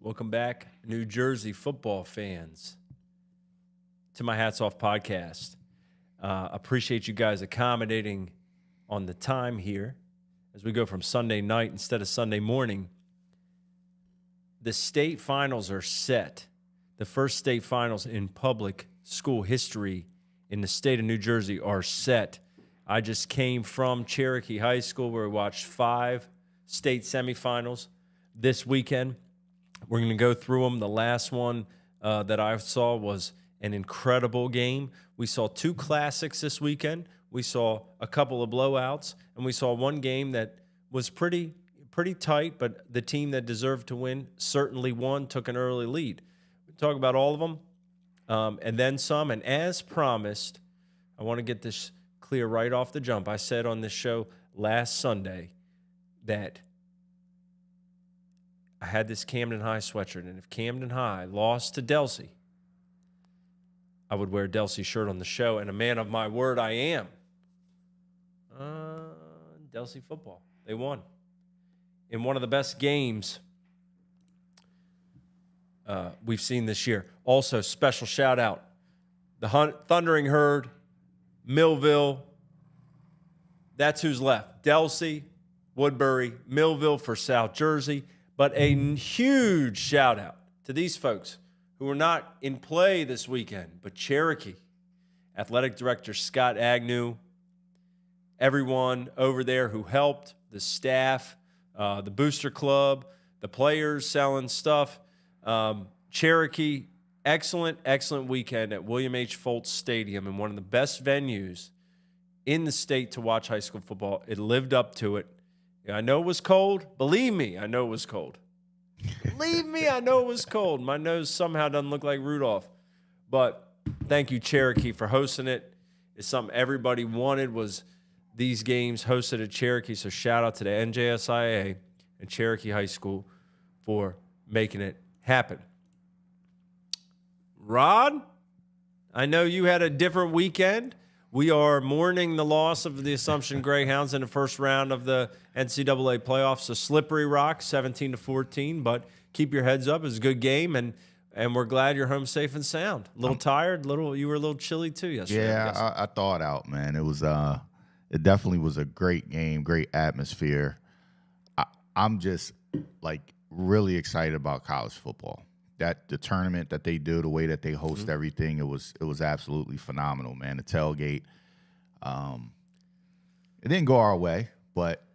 Welcome back, New Jersey football fans, to my Hats Off podcast. Appreciate you guys accommodating on the time here as we go from Sunday night instead of Sunday morning. The state finals are set. The first state finals in public school history in the state of New Jersey are set. I just came from Cherokee High School where we watched 5 state semifinals this weekend. We're going to go through them. The last one that I saw was an incredible game. We saw 2 classics this weekend. We saw a couple of blowouts, and we saw one game that was pretty tight, but the team that deserved to win certainly won, took an early lead. We'll talk about all of them and then some. And as promised, I want to get this clear right off the jump. I said on this show last Sunday that I had this Camden High sweatshirt, and if Camden High lost to Delsey, I would wear Delsey's shirt on the show, and a man of my word I am. Delsey football. They won. In one of the best games we've seen this year. Also, special shout-out. The Thundering Herd, Millville, that's who's left. Delsey, Woodbury, Millville for South Jersey. But a huge shout-out to these folks who were not in play this weekend, but Cherokee, Athletic Director Scott Agnew, everyone over there who helped, the staff, the Booster Club, the players selling stuff. Cherokee, excellent weekend at William H. Foltz Stadium in one of the best venues in the state to watch high school football. It lived up to it. I know it was cold. Believe me, I know it was cold. Believe me, I know it was cold. My nose somehow doesn't look like Rudolph. But thank you, Cherokee, for hosting it. It's something everybody wanted was these games hosted at Cherokee. So shout out to the NJSIA and Cherokee High School for making it happen. Rod, I know you had a different weekend. We are mourning the loss of the Assumption Greyhounds in the first round of the NCAA playoffs. A slippery rock, 17-14, but keep your heads up. It was a good game, and we're glad you're home safe and sound. A little tired, you were a little chilly too yesterday. Yeah, I thawed out, man. It was it definitely was a great game, great atmosphere. I'm just really excited about college football. The tournament that they do, the way that they host everything, it was absolutely phenomenal, man. The tailgate, it didn't go our way, but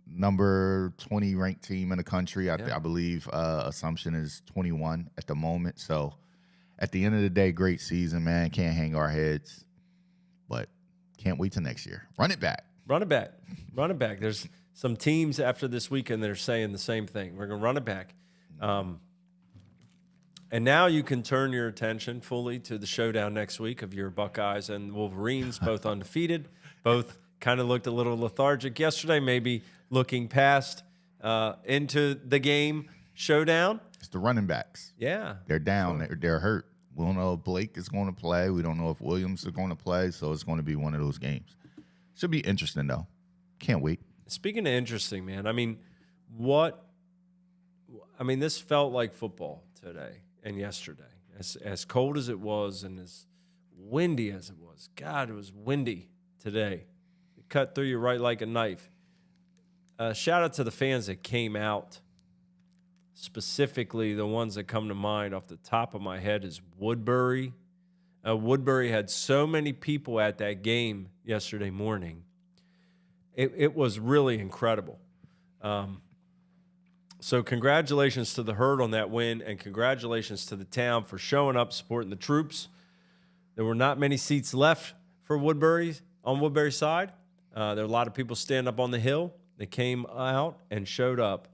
number 20 ranked team in the country. I believe Assumption is 21 at the moment. So at the end of the day, great season, man. Can't hang our heads, but can't wait till next year. Run it back. Run it back. Run it back. There's some teams after this weekend that are saying the same thing. We're going to run it back. And now you can turn your attention fully to the showdown next week of your Buckeyes and Wolverines, both undefeated. Both kind of looked a little lethargic yesterday, maybe looking past into the game showdown. It's the running backs. Yeah. They're down. Sure. They're hurt. We don't know if Blake is going to play. We don't know if Williams is going to play, so it's going to be one of those games. Should be interesting, though. Can't wait. Speaking of interesting, man, this felt like football today and yesterday. As cold as it was and as windy as it was. God, it was windy today. It cut through you right like a knife. Shout out to the fans that came out. Specifically, the ones that come to mind off the top of my head is Woodbury. Woodbury had so many people at that game yesterday morning. It was really incredible. So congratulations to the Herd on that win, and congratulations to the town for showing up, supporting the troops. There were not many seats left for Woodbury on Woodbury's side. There were a lot of people standing up on the hill. They came out and showed up.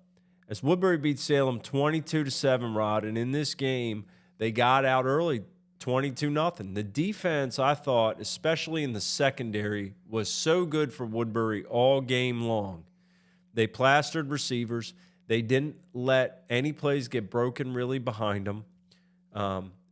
As Woodbury beat Salem 22-7, Rod, and in this game, they got out early, 22-0. The defense, I thought, especially in the secondary, was so good for Woodbury all game long. They plastered receivers. They didn't let any plays get broken really behind them.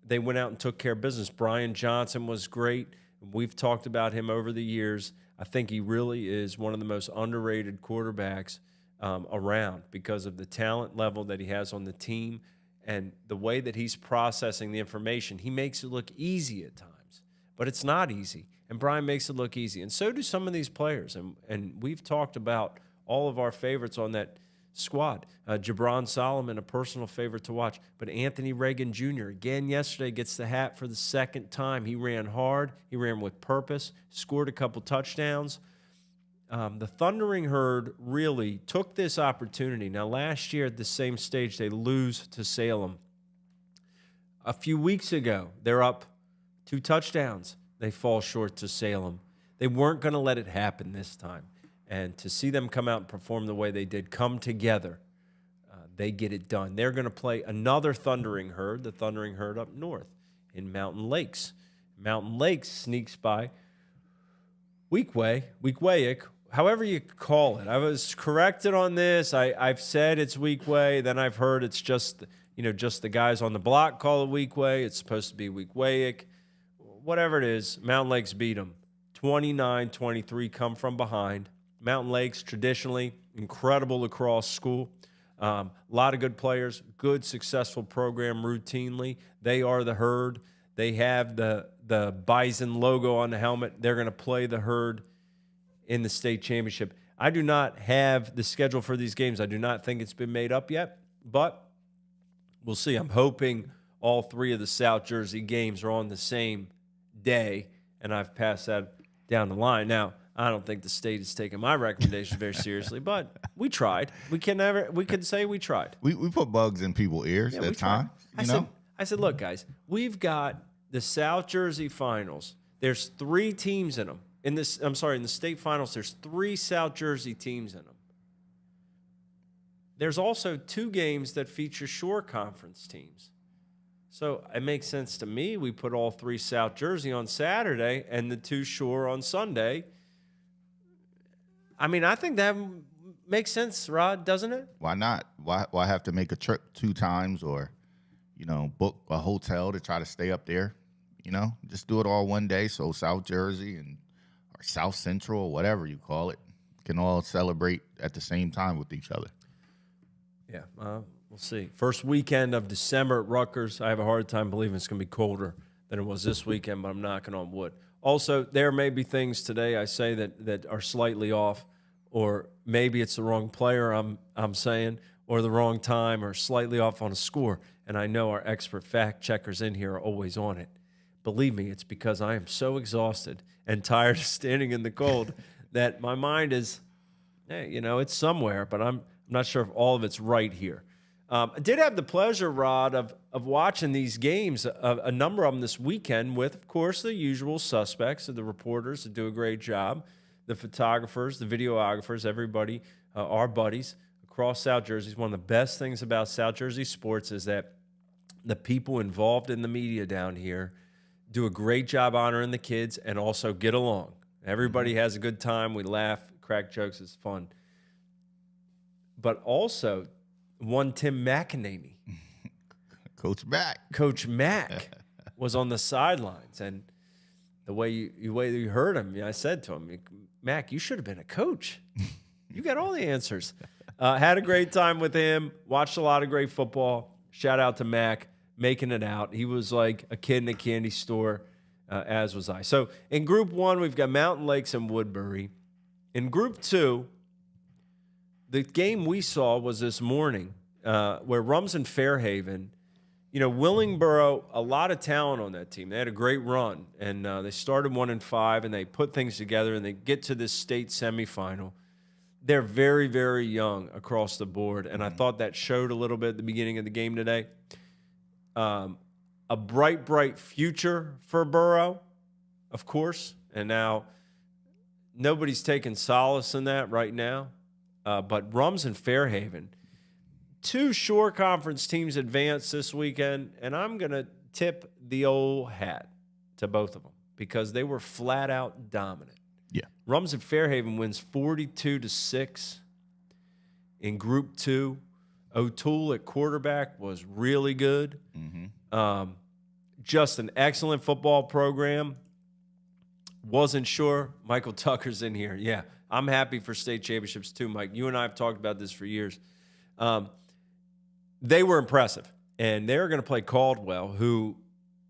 They went out and took care of business. Brian Johnson was great. We've talked about him over the years. I think he really is one of the most underrated quarterbacks around because of the talent level that he has on the team and the way that he's processing the information. He makes it look easy at times, but it's not easy. And Brian makes it look easy. And so do some of these players. And we've talked about all of our favorites on that squad. Jabron Solomon, a personal favorite to watch. But Anthony Reagan Jr., again yesterday, gets the hat for the second time. He ran hard. He ran with purpose, scored a couple touchdowns. The Thundering Herd really took this opportunity. Now, last year at the same stage, they lose to Salem. A few weeks ago, they're up 2 touchdowns. They fall short to Salem. They weren't going to let it happen this time. And to see them come out and perform the way they did, come together, they get it done. They're going to play another Thundering Herd, the Thundering Herd up north in Mountain Lakes. Mountain Lakes sneaks by Weequahic, however you call it. I was corrected on this. I've said it's Weequahic. Then I've heard it's just the guys on the block call it Weequahic. It's supposed to be Weequahic. Whatever it is, Mountain Lakes beat them. 29-23, come from behind. Mountain Lakes, traditionally, incredible lacrosse school. A lot of good players, good, successful program routinely. They are the Herd. They have the Bison logo on the helmet. They're going to play the Herd in the state championship. I do not have the schedule for these games. I do not think it's been made up yet, but we'll see. I'm hoping all 3 of the South Jersey games are on the same day, and I've passed that down the line. Now, I don't think the state is taking my recommendation very seriously, but we tried. We can say we tried. We put bugs in people's ears at times. I said, look, guys, we've got the South Jersey finals. There's 3 teams in them. In the state finals, there's 3 South Jersey teams in them. There's also 2 games that feature Shore Conference teams. So it makes sense to me. We put all 3 South Jersey on Saturday and the 2 Shore on Sunday. I mean, I think that makes sense, Rod, doesn't it? Why not? Why have to make a trip 2 times or, book a hotel to try to stay up there? Just do it all one day so South Jersey or South Central or whatever you call it can all celebrate at the same time with each other. Yeah, we'll see. First weekend of December at Rutgers. I have a hard time believing it's going to be colder than it was this weekend, but I'm knocking on wood. Also, there may be things today I say that are slightly off, or maybe it's the wrong player I'm saying, or the wrong time, or slightly off on a score. And I know our expert fact checkers in here are always on it. Believe me, it's because I am so exhausted and tired of standing in the cold that my mind is, it's somewhere, but I'm not sure if all of it's right here. I did have the pleasure, Rod, of watching these games, a number of them this weekend with, of course, the usual suspects, the reporters that do a great job, the photographers, the videographers, everybody, our buddies across South Jersey. One of the best things about South Jersey sports is that the people involved in the media down here do a great job honoring the kids and also get along. Everybody has a good time. We laugh, crack jokes. It's fun. But also, one Tim McEnany. Coach Mac. Coach Mac was on the sidelines. And the way you heard him, I said to him, Mac, you should have been a coach. You got all the answers. Had a great time with him. Watched a lot of great football. Shout out to Mac, making it out. He was like a kid in a candy store, as was I. So in Group 1, we've got Mountain Lakes and Woodbury. In Group 2, the game we saw was this morning where Rumson Fairhaven, Willingboro, a lot of talent on that team. They had a great run, and they started 1-5, and they put things together, and they get to this state semifinal. They're very, very young across the board, and I thought that showed a little bit at the beginning of the game today. A bright, bright future for Borough, of course, and now nobody's taking solace in that right now. But Rumson Fairhaven, 2 Shore Conference teams advanced this weekend, and I'm going to tip the old hat to both of them because they were flat out dominant. Yeah. Rumson Fairhaven wins 42-6 in Group 2. O'Toole at quarterback was really good. Mm-hmm. Just an excellent football program. Wasn't sure. Michael Tucker's in here. Yeah. I'm happy for state championships too, Mike. You and I have talked about this for years. They were impressive, and they're going to play Caldwell, who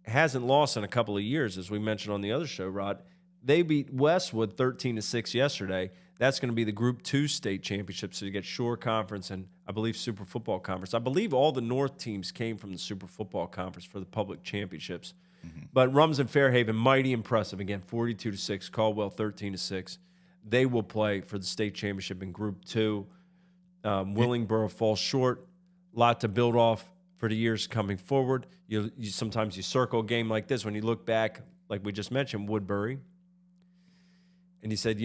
hasn't lost in a couple of years, as we mentioned on the other show, Rod. They beat Westwood 13-6 yesterday. That's going to be the Group 2 state championship, so you get Shore Conference and, I believe, Super Football Conference. I believe all the North teams came from the Super Football Conference for the public championships. But Rums and Fairhaven, mighty impressive. Again, 42-6, Caldwell 13-6. They will play for the state championship in Group 2. Willingboro falls short. A lot to build off for the years coming forward. You sometimes you circle a game like this when you look back, like we just mentioned, Woodbury. And you said,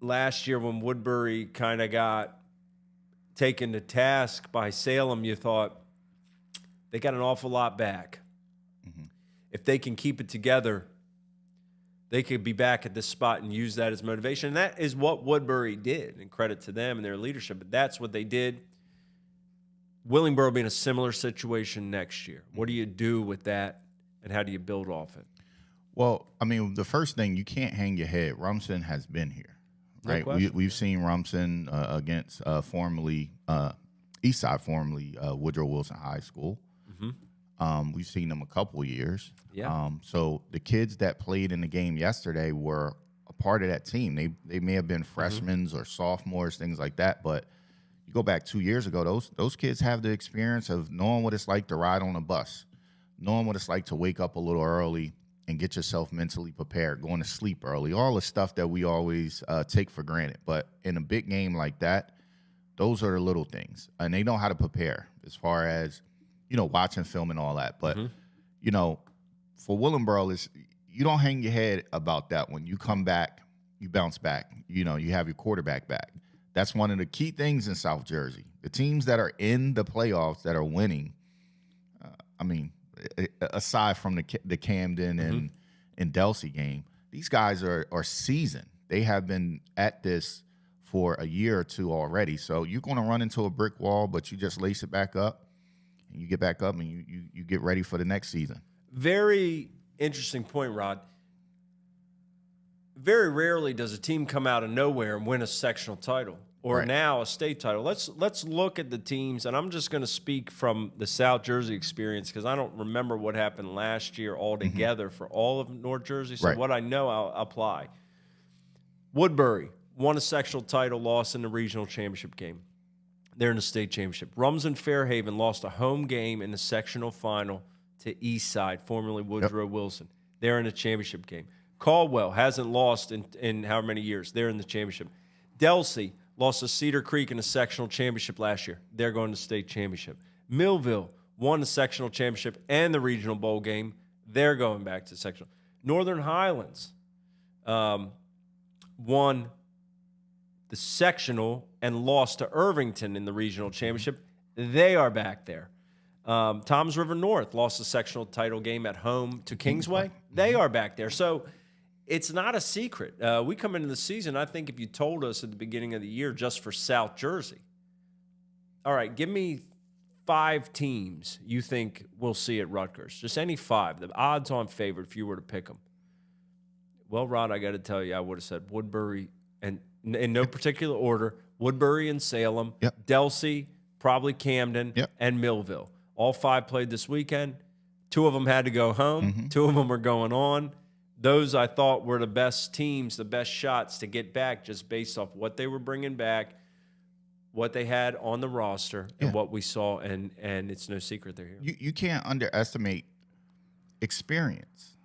last year when Woodbury kind of got taken to task by Salem, you thought they got an awful lot back. If they can keep it together, they could be back at this spot and use that as motivation. And that is what Woodbury did, and credit to them and their leadership. But that's what they did. Willingboro will be in a similar situation next year. What do you do with that, and how do you build off it? Well, I mean, the first thing, you can't hang your head. Rumson has been here, right? No We've seen Rumson against formerly Eastside, formerly Woodrow Wilson High School. We've seen them a couple years. Yeah. So the kids that played in the game yesterday were a part of that team. They may have been freshmen or sophomores, things like that. But you go back 2 years ago, those kids have the experience of knowing what it's like to ride on a bus, knowing what it's like to wake up a little early and get yourself mentally prepared, going to sleep early, all the stuff that we always take for granted. But in a big game like that, those are the little things. And they know how to prepare as far as, watching film and all that. But, for Willingboro, you don't hang your head about that. When you come back, you bounce back. You have your quarterback back. That's one of the key things in South Jersey. The teams that are in the playoffs that are winning, aside from the Camden and Delsey game, these guys are seasoned. They have been at this for a year or two already. So you're going to run into a brick wall, but you just lace it back up, and you get back up, and you get ready for the next season. Very interesting point, Rod. Very rarely does a team come out of nowhere and win a sectional title or now a state title. Let's look at the teams, and I'm just going to speak from the South Jersey experience because I don't remember what happened last year altogether for all of North Jersey. So what I know, I'll apply. Woodbury won a sectional title, lost in the regional championship game. They're in the state championship. Rums and Fairhaven lost a home game in the sectional final to Eastside, formerly Woodrow Wilson. They're in the championship game. Caldwell hasn't lost in how many years. They're in the championship. Delsey lost to Cedar Creek in the sectional championship last year. They're going to state championship. Millville won the sectional championship and the regional bowl game. They're going back to sectional. Northern Highlands won the sectional and lost to Irvington in the regional championship. They are back there. Toms River North lost the sectional title game at home to Kingsway. They are back there. So it's not a secret. We come into the season, I think if you told us at the beginning of the year just for South Jersey, all right, give me 5 teams you think we'll see at Rutgers. Just any 5. The odds-on favorite if you were to pick them. Well, Rod, I got to tell you, I would have said Woodbury, and in no particular order, Woodbury and Salem, Delsey, probably Camden, and Millville. All 5 played this weekend. 2 of them had to go home. 2 of them are going on. Those, I thought, were the best teams, the best shots to get back just based off what they were bringing back, what they had on the roster, and what we saw, and it's no secret they're here. You can't underestimate experience.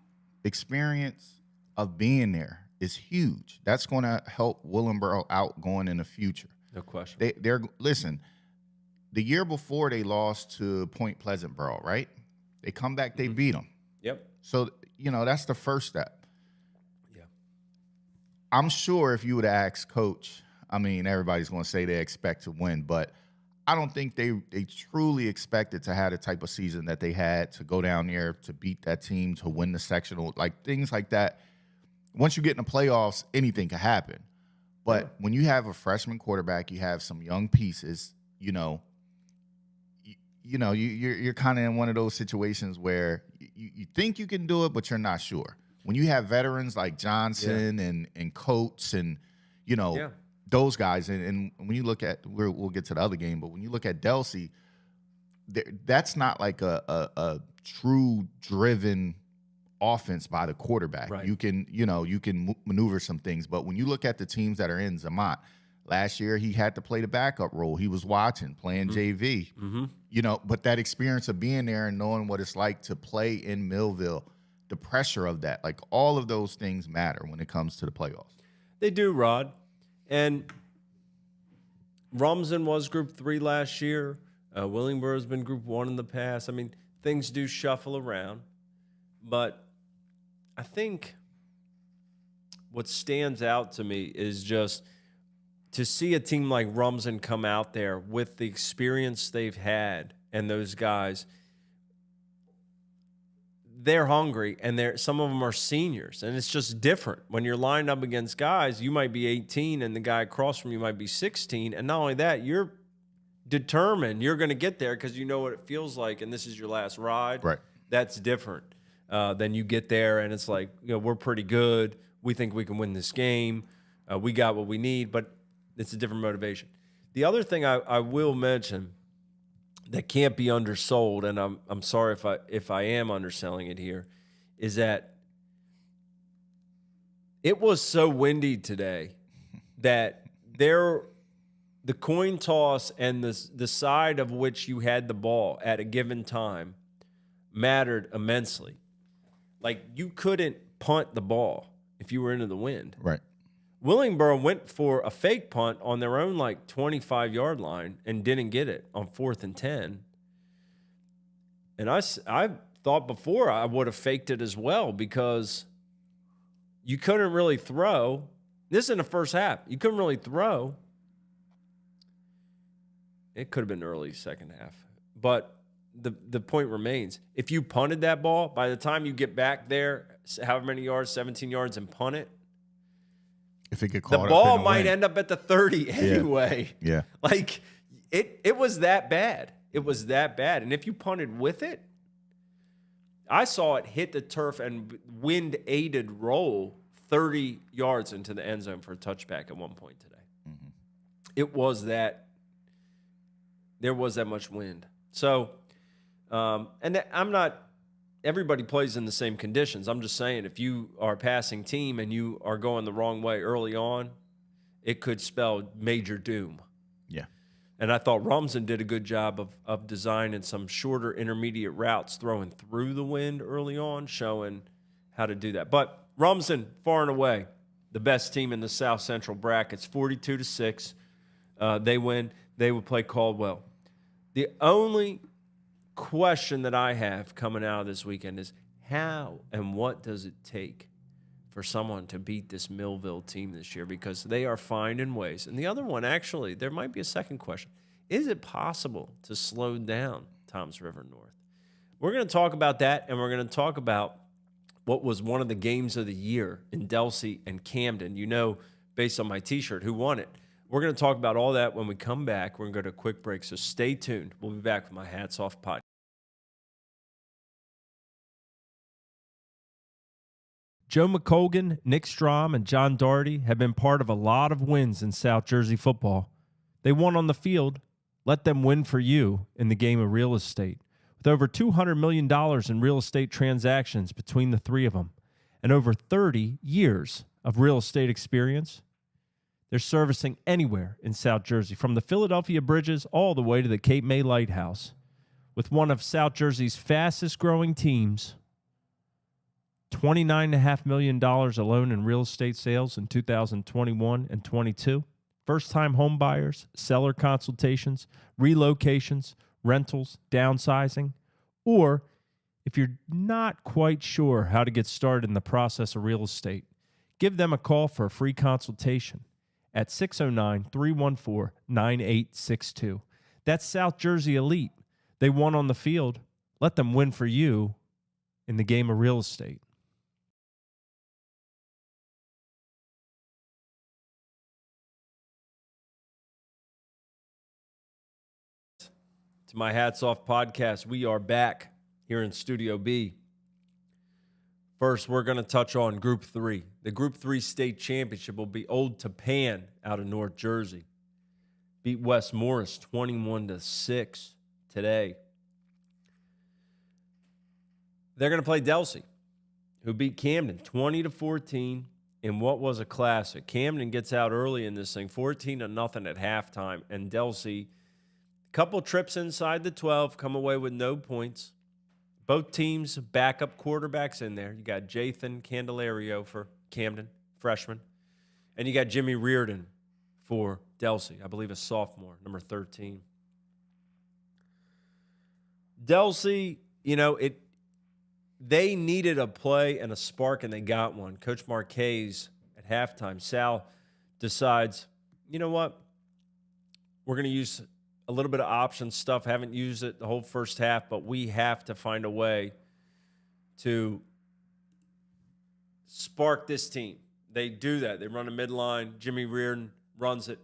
Experience of being there is huge. That's going to help Willingboro out going in the future. No question. Listen, the year before they lost to Point Pleasant Borough, right? They come back, they beat them. Yep. So, that's the first step. Yeah. I'm sure if you would ask Coach, everybody's going to say they expect to win, but I don't think they truly expected to have the type of season that they had, to go down there, to beat that team, to win the sectional, like things like that. Once you get in the playoffs, anything can happen. But when you have a freshman quarterback, you have some young pieces, you're kind of in one of those situations where you think you can do it, but you're not sure. When you have veterans like Johnson and Coates and Yeah. those guys. And when you look at, we'll get to the other game, but when you look at Delsey, that's not like a true driven offense by the quarterback. Right. You can, maneuver some things. But when you look at the teams that are in Zermatt, last year he had to play the backup role. He was watching, playing JV. But that experience of being there and knowing what it's like to play in Millville, the pressure of that, like all of those things matter when it comes to the playoffs. They do, Rod. And Rumson was Group 3 last year. Willingboro's been Group 1 in the past. I mean, things do shuffle around. But I think what stands out to me is just to see a team like Rumson come out there with the experience they've had, and those guys, they're hungry, and some of them are seniors, and it's just different. When you're lined up against guys, you might be 18, and the guy across from you might be 16, and not only that, you're determined you're going to get there because you know what it feels like, and this is your last ride. Right. That's different than you get there, and it's like, we're pretty good. We think we can win this game. We got what we need, but it's a different motivation. The other thing I will mention that can't be undersold, and I'm sorry if I am underselling it here, is that it was so windy today that the coin toss and the side of which you had the ball at a given time mattered immensely. Like, you couldn't punt the ball if you were into the wind. Right. Willingboro went for a fake punt on their own 25-yard line and didn't get it on 4th and 10. And I thought before I would have faked it as well because you couldn't really throw. This is in the first half. You couldn't really throw. It could have been early second half. But the point remains. If you punted that ball, by the time you get back there, however many yards, 17 yards, and punt it, if it get caught the up ball in a might wind. end up at the 30 anyway. Yeah. Like, it was that bad. It was that bad. And if you punted with it, I saw it hit the turf and wind-aided roll 30 yards into the end zone for a touchback at one point today. Mm-hmm. It was that. There was that much wind. So, and I'm not, everybody plays in the same conditions. I'm just saying, if you are a passing team and you are going the wrong way early on, it could spell major doom. Yeah. And I thought Rumson did a good job of designing some shorter intermediate routes, throwing through the wind early on, showing how to do that. But Rumson, far and away, the best team in the South Central brackets, 42-6. They win. They would play Caldwell. The only question that I have coming out of this weekend is how and what does it take for someone to beat this Millville team this year, because they are finding ways. And the other one, actually, there might be a second question. Is it possible to slow down Toms River North? We're going to talk about that, and we're going to talk about what was one of the games of the year in Delsey and Camden. You know, based on my T-shirt, who won it. We're going to talk about all that when we come back. We're going to go to a quick break, so stay tuned. We'll be back with my Hats Off podcast. Joe McColgan, Nick Strom, and John Doherty have been part of a lot of wins in South Jersey football. They won on the field. Let them win for you in the game of real estate. With over $200 million in real estate transactions between the three of them and over 30 years of real estate experience, they're servicing anywhere in South Jersey, from the Philadelphia Bridges all the way to the Cape May Lighthouse. With one of South Jersey's fastest-growing teams, $29.5 million alone in real estate sales in 2021 and 22. First-time home buyers, seller consultations, relocations, rentals, downsizing. Or if you're not quite sure how to get started in the process of real estate, give them a call for a free consultation at 609-314-9862. That's South Jersey Elite. They won on the field. Let them win for you in the game of real estate. To my Hats Off podcast, we are back here in Studio B. First, we're going to touch on Group 3. The Group 3 state championship will be Old Tappan out of North Jersey. Beat West Morris 21-6 today. They're going to play Delsey, who beat Camden 20-14 in what was a classic. Camden gets out early in this thing, 14-0 at halftime, and Delsey, a couple trips inside the 12, come away with no points. Both teams backup quarterbacks in there. You got Jathan Candelario for Camden, freshman, and you got Jimmy Reardon for Delsey, I believe a sophomore, number 13. Delsey, they needed a play and a spark, and they got one. Coach Marquez at halftime, Sal decides, you know what? We're going to use a little bit of option stuff. Haven't used it the whole first half, but we have to find a way to spark this team. They do that. They run a midline. Jimmy Reardon runs it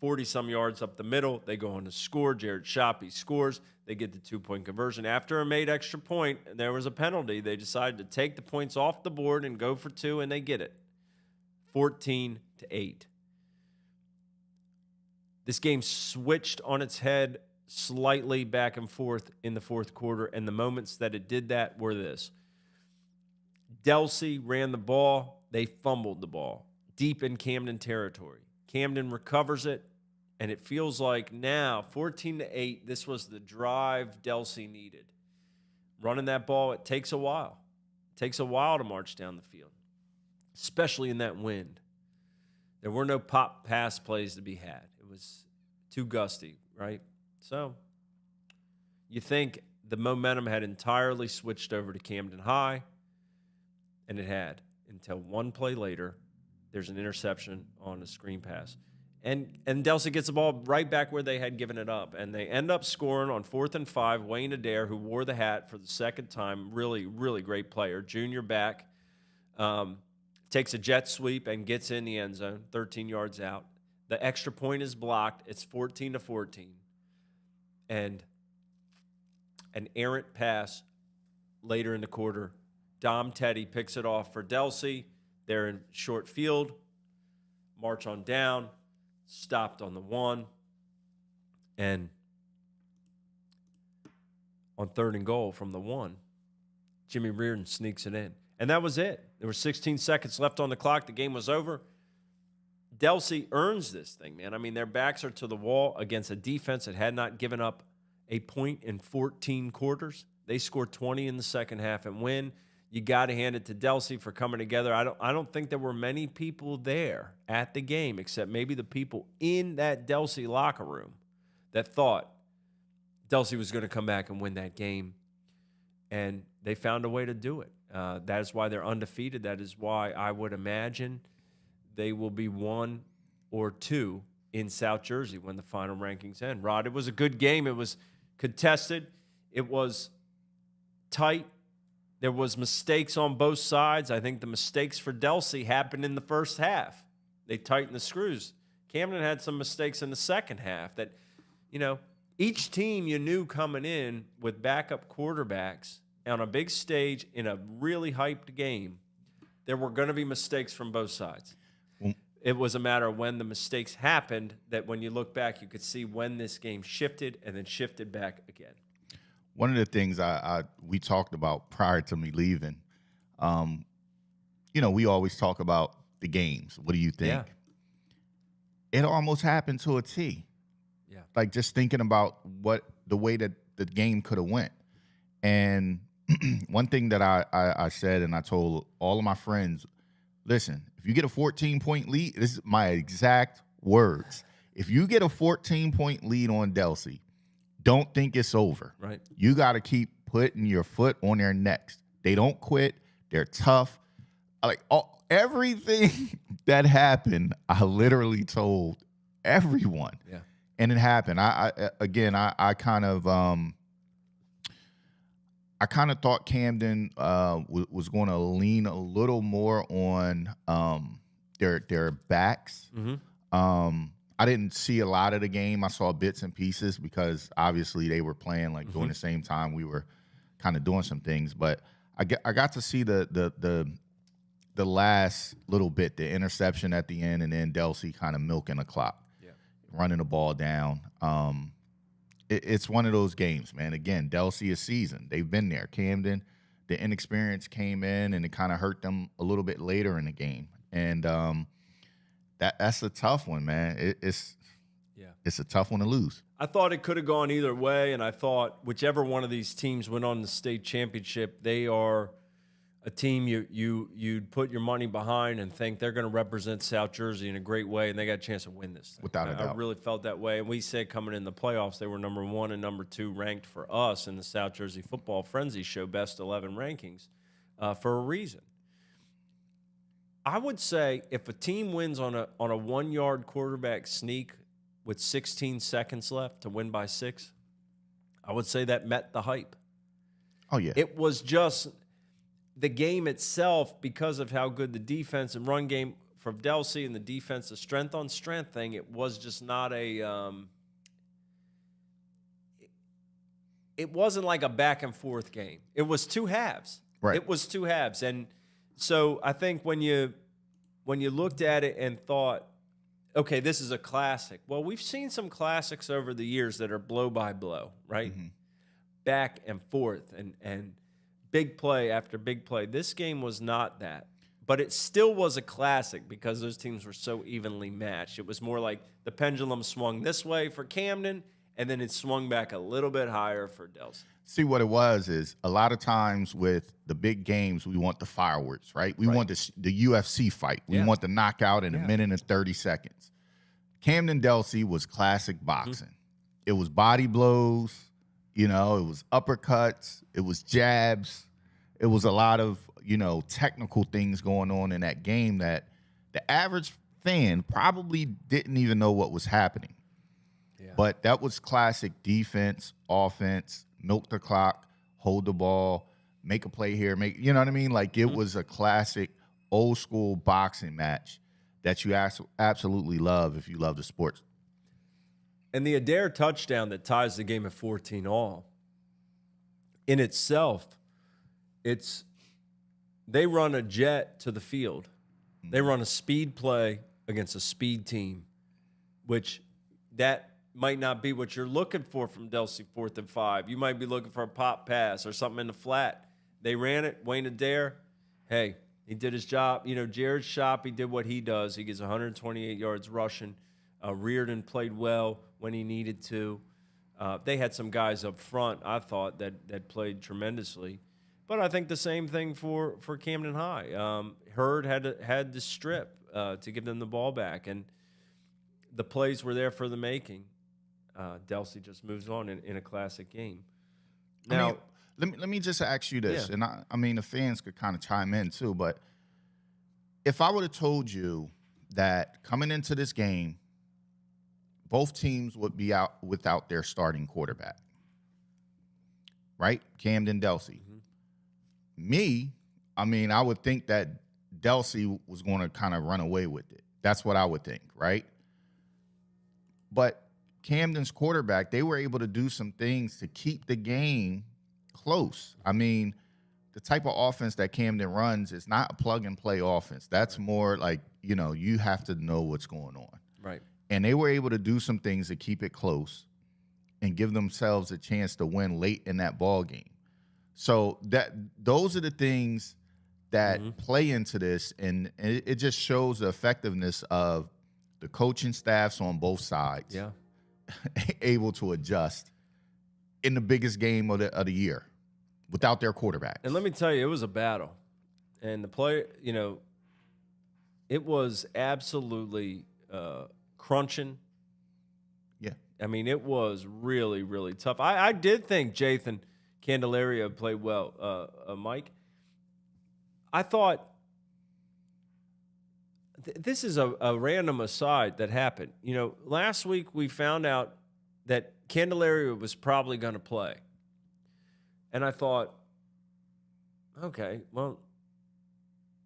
40-some yards up the middle. They go on to score. Jared Shoppy scores. They get the 2-point conversion. After a made extra point, and there was a penalty, they decided to take the points off the board and go for 2, and they get it. 14-8. This game switched on its head slightly back and forth in the fourth quarter, and the moments that it did that were this. Delsey ran the ball. They fumbled the ball deep in Camden territory. Camden recovers it, and it feels like now, 14-8, this was the drive Delsey needed. Running that ball, it takes a while. It takes a while to march down the field, especially in that wind. There were no pop pass plays to be had. It was too gusty, right? So you think the momentum had entirely switched over to Camden High, and it had until one play later. There's an interception on a screen pass. And Delsey gets the ball right back where they had given it up. And they end up scoring on 4th and 5. Wayne Adair, who wore the hat for the second time, really, really great player. Junior back, takes a jet sweep and gets in the end zone, 13 yards out. The extra point is blocked. It's 14-14. And an errant pass later in the quarter. Dom Teddy picks it off for Delsey. They're in short field, march on down, stopped on the 1, and on 3rd and goal from the 1, Jimmy Reardon sneaks it in. And that was it. There were 16 seconds left on the clock. The game was over. Delsey earns this thing, man. I mean, their backs are to the wall against a defense that had not given up a point in 14 quarters. They scored 20 in the second half and win. You got to hand it to Delsey for coming together. I don't think there were many people there at the game, except maybe the people in that Delsey locker room that thought Delsey was going to come back and win that game. And they found a way to do it. That is why they're undefeated. That is why I would imagine they will be 1 or 2 in South Jersey when the final rankings end. Rod, it was a good game. It was contested. It was tight. There was mistakes on both sides. I think the mistakes for Delsey happened in the first half. They tightened the screws. Camden had some mistakes in the second half that, each team you knew coming in with backup quarterbacks on a big stage in a really hyped game, there were going to be mistakes from both sides. It was a matter of when the mistakes happened that when you look back, you could see when this game shifted and then shifted back again. One of the things we talked about prior to me leaving, we always talk about the games. What do you think? Yeah. It almost happened to a T. Yeah. Like just thinking about the way that the game could have went. And one thing that I said, and I told all of my friends, listen, if you get a 14-point lead, this is my exact words. If you get a 14-point lead on Delsey, don't think it's over. Right. You got to keep putting your foot on their necks. They don't quit. They're tough. Everything that happened, I literally told everyone. Yeah. And it happened. I kind of thought Camden was going to lean a little more on their backs. Mm-hmm. I didn't see a lot of the game. I saw bits and pieces because obviously they were playing during the same time we were kind of doing some things. But I got to see the last little bit, the interception at the end, and then Delsey kind of milking the clock, running the ball down. It's one of those games, man. Again, Delsey is seasoned. They've been there. Camden, the inexperience came in, and it kind of hurt them a little bit later in the game. And that's a tough one, man. It's a tough one to lose. I thought it could have gone either way, and I thought whichever one of these teams went on the state championship, they are a team you'd put your money behind and think they're going to represent South Jersey in a great way, and they got a chance to win this thing. Without a doubt. I really felt that way. And we said coming in the playoffs, they were number 1 and number 2 ranked for us in the South Jersey Football Frenzy Show Best 11 rankings for a reason. I would say if a team wins on a 1-yard quarterback sneak with 16 seconds left to win by 6, I would say that met the hype. Oh, yeah. It was just the game itself, because of how good the defense and run game from Delsey and the defense, the strength on strength thing, it was just not a it wasn't like a back and forth game. It was 2 halves. Right. It was 2 halves. And so I think when you looked at it and thought, okay, this is a classic. Well, we've seen some classics over the years that are blow by blow, right? Mm-hmm. Back and forth and big play after big play. This game was not that, but it still was a classic because those teams were so evenly matched. It was more like the pendulum swung this way for Camden, and then it swung back a little bit higher for Delsey. See, what it was is a lot of times with the big games, we want the fireworks, right? We want the UFC fight. We want the knockout in a minute and 30 seconds. Camden Delsey was classic boxing. It was body blows, it was uppercuts, it was jabs. It was a lot of, technical things going on in that game that the average fan probably didn't even know what was happening. Yeah. But that was classic defense, offense, milk the clock, hold the ball, make a play here, you know what I mean? Like it was a classic old school boxing match that you absolutely love if you love the sport. And the Adair touchdown that ties the game at 14-all, in itself, they run a jet to the field. They run a speed play against a speed team, which that might not be what you're looking for from Delsey 4th and 5. You might be looking for a pop pass or something in the flat. They ran it. Wayne Adair, hey, he did his job. Jared Shop, he did what he does. He gets 128 yards rushing. Reardon played well when he needed to. They had some guys up front, I thought, that played tremendously. But I think the same thing for Camden High. Hurd had to strip to give them the ball back, and the plays were there for the making. Delsey just moves on in a classic game. Now, let me just ask you this, and I mean the fans could kind of chime in too. But if I would have told you that coming into this game, both teams would be out without their starting quarterback, right? Camden Delsey. I would think that Delsey was going to kind of run away with it. That's what I would think, right? But Camden's quarterback, they were able to do some things to keep the game close. I mean, the type of offense that Camden runs is not a plug-and-play offense. That's more like, you have to know what's going on. Right. And they were able to do some things to keep it close and give themselves a chance to win late in that ball game. So those are the things that play into this, and it just shows the effectiveness of the coaching staffs on both sides. Yeah. Able to adjust in the biggest game of the year without their quarterback. And let me tell you, it was a battle. And the play, it was absolutely crunching. Yeah. I mean, it was really, really tough. I did think Jathan Candelaria played well, Mike. I thought this is a random aside that happened. Last week we found out that Candelaria was probably going to play. And I thought, okay, well,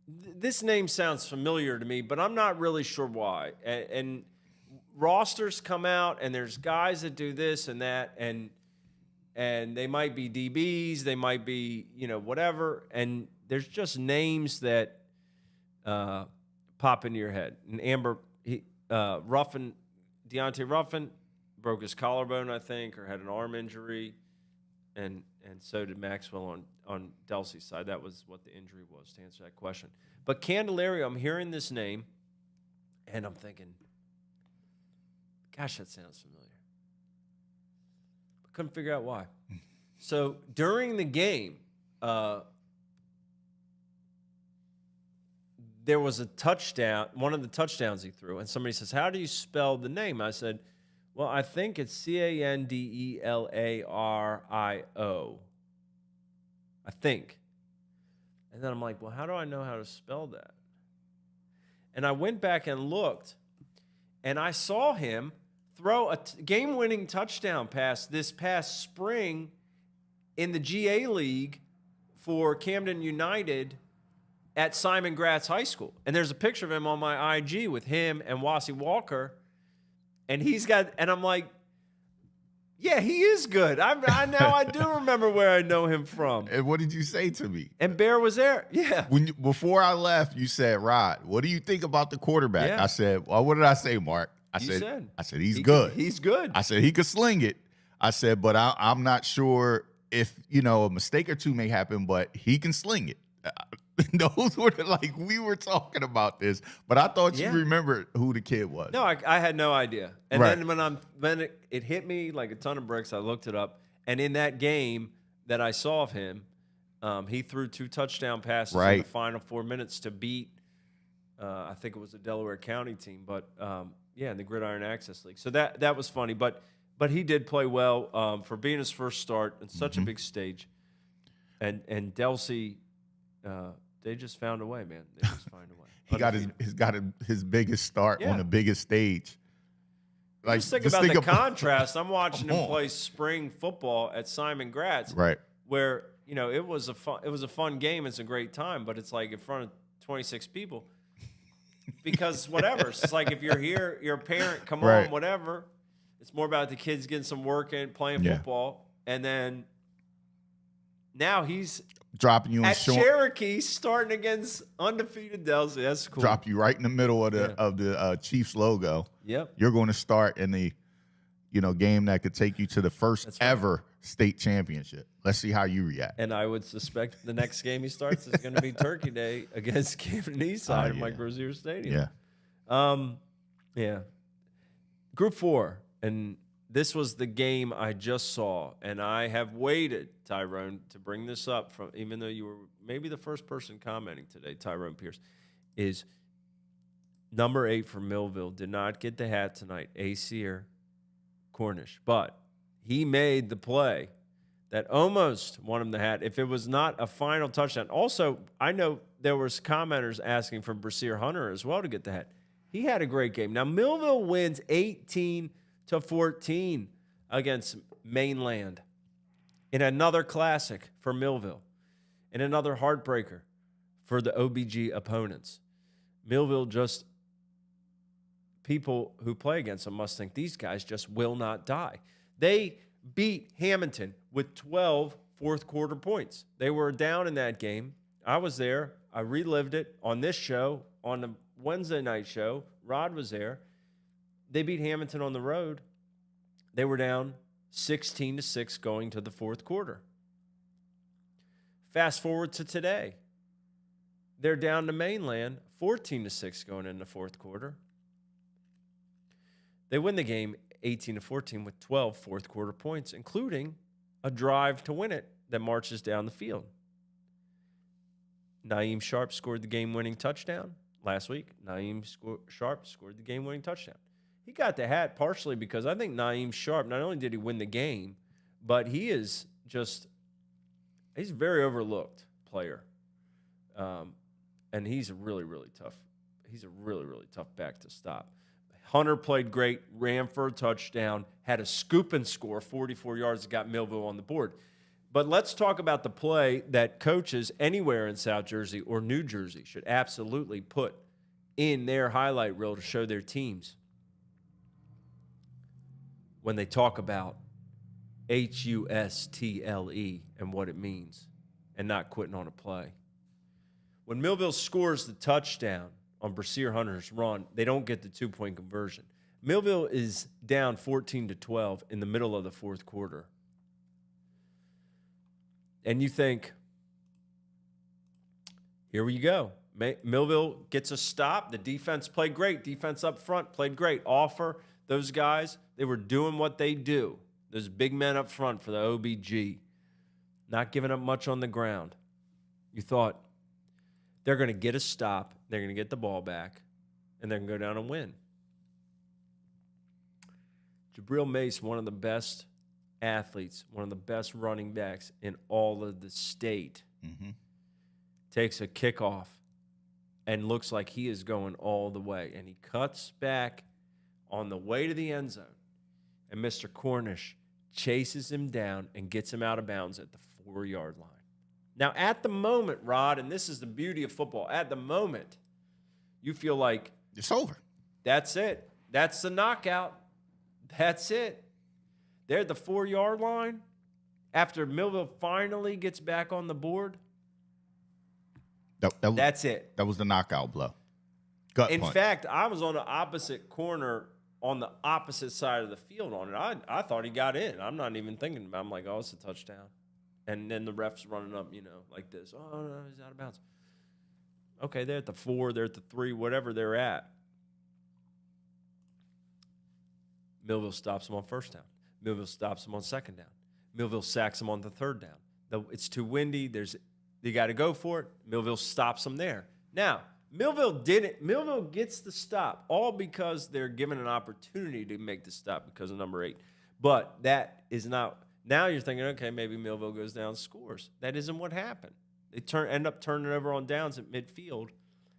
this name sounds familiar to me, but I'm not really sure why. And rosters come out, and there's guys that do this and that, and and they might be DBs, they might be, whatever. And there's just names that pop into your head. And Deontay Ruffin broke his collarbone, I think, or had an arm injury, and so did Maxwell on Delsey's side. That was what the injury was, to answer that question. But Candelario, I'm hearing this name, and I'm thinking, gosh, that sounds familiar. But couldn't figure out why. So during the game, there was a touchdown, one of the touchdowns he threw, and somebody says, how do you spell the name? I said, well, I think it's Candelario. I think. And then I'm like, well, how do I know how to spell that? And I went back and looked, and I saw him throw a game-winning touchdown pass this past spring in the GA League for Camden United at Simon Gratz High School. And there's a picture of him on my IG with him and Wassey Walker. And I'm like, yeah, he is good. I do remember where I know him from. And what did you say to me? And Bear was there. Yeah. Before I left, you said, Rod, what do you think about the quarterback? Yeah. I said, well, what did I say, Mark? I said he's good. He's good. I said he could sling it. I said, but I'm not sure if, a mistake or two may happen, but he can sling it. Those were we were talking about this, but I thought you remembered who the kid was. No, I had no idea. And right. then when it hit me like a ton of bricks, I looked it up. And in that game that I saw of him, he threw 2 touchdown passes in the final 4 minutes to beat, I think it was a Delaware County team, but in the Gridiron Access League. So that was funny, but he did play well for being his first start in such a big stage. And Delsey, they just found a way, man. They just find a way. He got his biggest start on the biggest stage. Just think about the contrast. I'm watching him play spring football at Simon Gratz, right? Where it was a fun game. It's a great time, but it's like in front of 26 people. Because whatever, it's like if you're here, you're a parent. Come on, whatever. It's more about the kids getting some work in, playing football, and then now he's dropping you at Cherokee, starting against undefeated Delsey. That's cool. Drop you right in the middle of the Chiefs logo. Yep. You're going to start in the game that could take you to the first ever state championship. Let's see how you react. And I would suspect the next game he starts is going to be Turkey Day against Camden Eastside at Mike Rozier Stadium. Yeah. Group 4, and this was the game I just saw, and I have waited, Tyrone, to bring this up, even though you were maybe the first person commenting today, Tyrone Pierce, is number 8 for Millville did not get the hat tonight, Acier Cornish, but he made the play that almost won him the hat if it was not a final touchdown. Also, I know there was commenters asking for Brashear Hunter as well to get the hat. He had a great game. Now, Millville wins 18-14 against Mainland in another classic for Millville, in another heartbreaker for the OBG opponents. Millville just, people who play against them must think these guys just will not die. They beat Hamilton with 12 fourth-quarter points. They were down in that game. I was there. I relived it on this show, on the Wednesday night show. Rod was there. They beat Hamilton on the road. They were down 16-6 going to the fourth quarter. Fast forward to today. They're down to Mainland 14-6 going in the fourth quarter. They win the game 18-14 with 12 fourth quarter points, including a drive to win it that marches down the field. Naeem Sharp scored the game-winning touchdown last week. Sharp scored the game-winning touchdown. He got the hat partially because I think Naeem Sharp, not only did he win the game, but he's a very overlooked player. And he's a really, really tough back to stop. Hunter played great, ran for a touchdown, had a scoop and score, 44 yards, got Millville on the board. But let's talk about the play that coaches anywhere in South Jersey or New Jersey should absolutely put in their highlight reel to show their teams when they talk about HUSTLE and what it means, and not quitting on a play. When Millville scores the touchdown on Brashear Hunter's run, they don't get the 2-point conversion. Millville is down 14-12 in the middle of the fourth quarter. And you think, here we go. Millville gets a stop. The defense played great. Defense up front played great. Offer, those guys, they were doing what they do. Those big men up front for the OBG, not giving up much on the ground. You thought they're going to get a stop, they're going to get the ball back, and they're going to go down and win. Jabril Mace, one of the best athletes, one of the best running backs in all of the state, takes a kickoff and looks like he is going all the way. And he cuts back on the way to the end zone. And Mr. Cornish chases him down and gets him out of bounds at the 4-yard line. Now, at the moment, Rod, and this is the beauty of football, at the moment, you feel like it's over. That's it. That's the knockout. That's it. They're at the 4-yard line. After Millville finally gets back on the board, that's it. That was the knockout blow. Gut punch. In fact, I was on the opposite corner on the opposite side of the field on it. I thought he got in. I'm not even thinking about it. I'm like, oh, it's a touchdown. And then the ref's running up, like this. Oh, no, he's out of bounds. Okay, they're at the 4, they're at the 3, whatever they're at. Millville stops them on first down. Millville stops them on second down. Millville sacks them on the third down. It's too windy. They got to go for it. Millville stops them there. Now, Millville didn't. Millville gets the stop, all because they're given an opportunity to make the stop because of number 8. But that is not. Now you're thinking, okay, maybe Millville goes down and scores. That isn't what happened. They end up turning over on downs at midfield,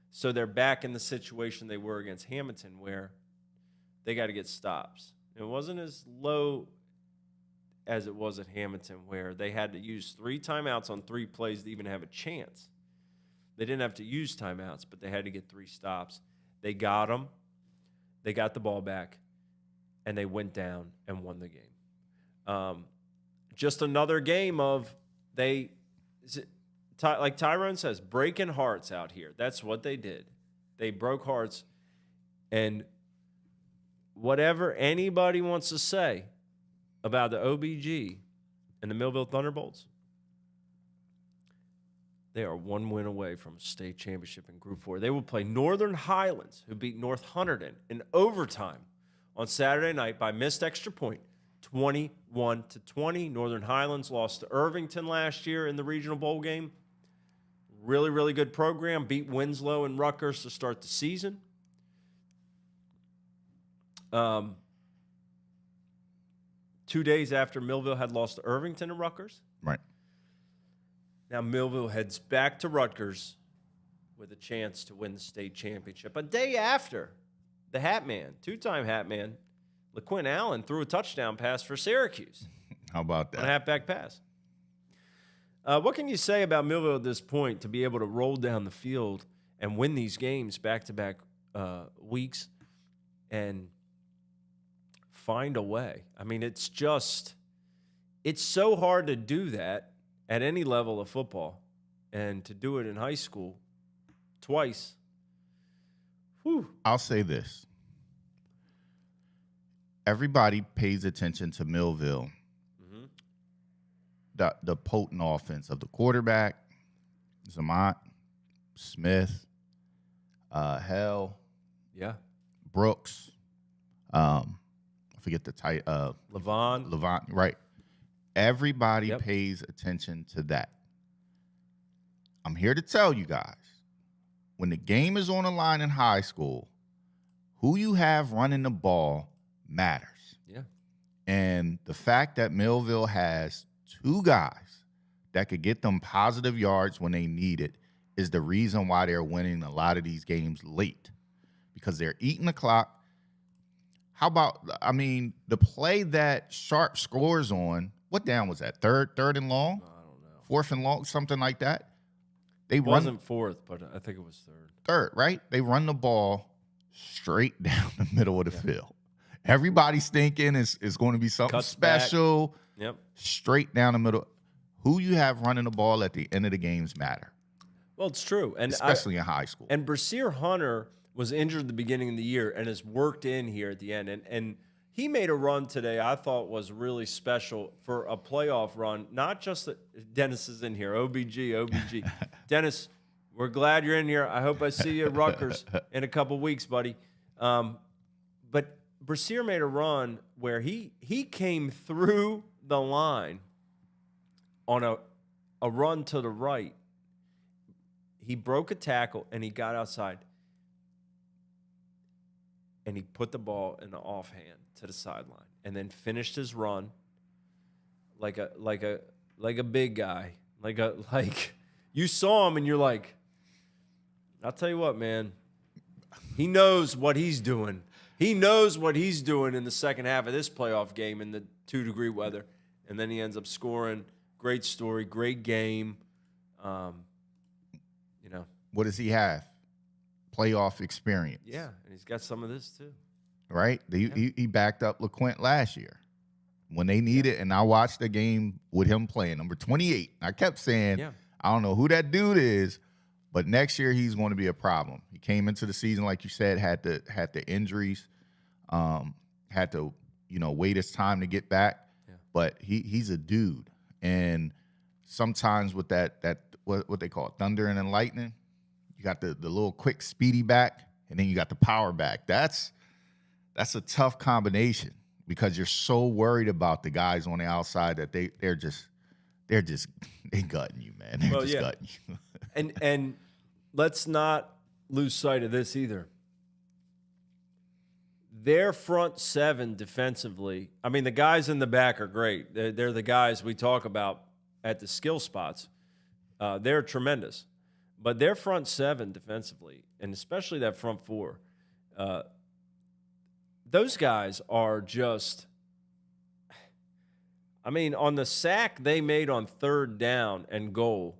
so they're back in the situation they were against Hamilton, where they got to get stops. It wasn't as low as it was at Hamilton, where they had to use 3 timeouts on 3 plays to even have a chance. They didn't have to use timeouts, but they had to get 3 stops. They got them. They got the ball back, and they went down and won the game. Just another game of like Tyrone says, breaking hearts out here. That's what they did. They broke hearts, and whatever anybody wants to say about the OBG and the Millville Thunderbolts, they are 1 win away from a state championship in Group 4. They will play Northern Highlands, who beat North Hunterdon in overtime on Saturday night by missed extra point, 21-20. Northern Highlands lost to Irvington last year in the regional bowl game. Really, really good program. Beat Winslow and Rutgers to start the season. 2 days after Millville had lost to Irvington and Rutgers. Right. Now Millville heads back to Rutgers with a chance to win the state championship. A day after, the Hat Man, 2-time Hat Man, LaQuinn Allen, threw a touchdown pass for Syracuse. How about that? On a halfback pass. What can you say about Millville at this point to be able to roll down the field and win these games back-to-back weeks and find a way? I mean, it's so hard to do that at any level of football, and to do it in high school twice. Whew. I'll say this. Everybody pays attention to Millville. The potent offense of the quarterback, Zamont, Smith, Hell, Brooks, I forget the tight, Levant, right. Everybody pays attention to that. I'm here to tell you guys, when the game is on the line in high school, who you have running the ball matters. Yeah. And the fact that Millville has 2 guys that could get them positive yards when they need it is the reason why they're winning a lot of these games late, because they're eating the clock. How about, the play that Sharp scores on, what down was that? Third and long? I don't know. 4th and long, something like that? It wasn't 4th, but I think it was 3rd. Third, right? They run the ball straight down the middle of the field. Everybody's thinking it's going to be something special. Yep. Straight down the middle. Who you have running the ball at the end of the games matter, Well, it's true. And especially in high school. And Brashear Hunter was injured at the beginning of the year and has worked in here at the end. And he made a run today I thought was really special for a playoff run. Not just that Dennis is in here, OBG. Dennis, we're glad you're in here. I hope I see you at Rutgers in a couple weeks, buddy. But Brashear made a run where he came through the line on a run to the right. He broke a tackle, and he got outside. And he put the ball in the offhand to the sideline and then finished his run like a big guy. Like you saw him, and you're like, I'll tell you what, man. He knows what he's doing. He knows what he's doing in the second half of this playoff game in the 2-degree weather. And then he ends up scoring. Great story, great game. What does he have? Playoff experience. Yeah, and he's got some of this too. Right? He backed up LeQuint last year when they needed, and I watched the game with him playing number 28. I kept saying, I don't know who that dude is, but next year he's going to be a problem. He came into the season, like you said, had the injuries, had to wait his time to get back. Yeah. But he's a dude, and sometimes with that what they call it, thunder and then lightning. You got the little quick speedy back, and then you got the power back. That's a tough combination because you're so worried about the guys on the outside that they're just gutting you, man. They're just gutting you. and let's not lose sight of this either. Their front seven defensively, I mean, the guys in the back are great. They're the guys we talk about at the skill spots. They're tremendous. But their front seven defensively, and especially that front four, those guys are just – I mean, on the sack they made on 3rd down and goal,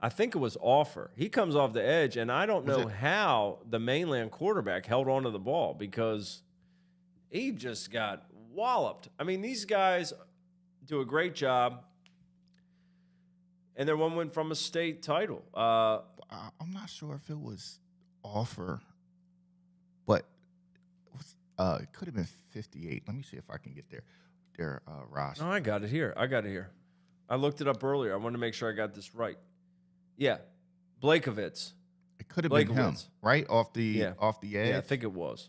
I think it was Offer. He comes off the edge, and I don't know how the mainland quarterback held onto the ball because he just got walloped. I mean, these guys do a great job. And they're one win from a state title. I'm not sure if it was Offer, but it could have been 58. Let me see if I can get their roster. No, I got it here. I looked it up earlier. I wanted to make sure I got this right. Yeah, Blakovitz. It could have been him, right? Off the edge. Yeah, I think it was.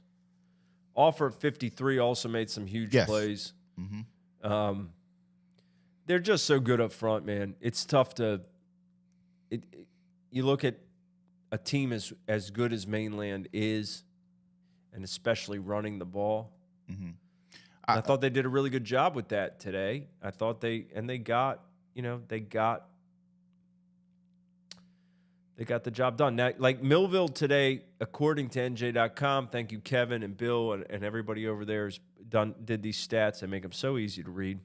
Offer at 53 also made some huge plays. Mm-hmm. They're just so good up front, man. It's tough to you look at a team as good as Mainland is, and especially running the ball. Mm-hmm. I thought they did a really good job with that today. I thought they got the job done. Now, like Millville today, according to NJ.com, thank you, Kevin and Bill and everybody over there did these stats. They make them so easy to read.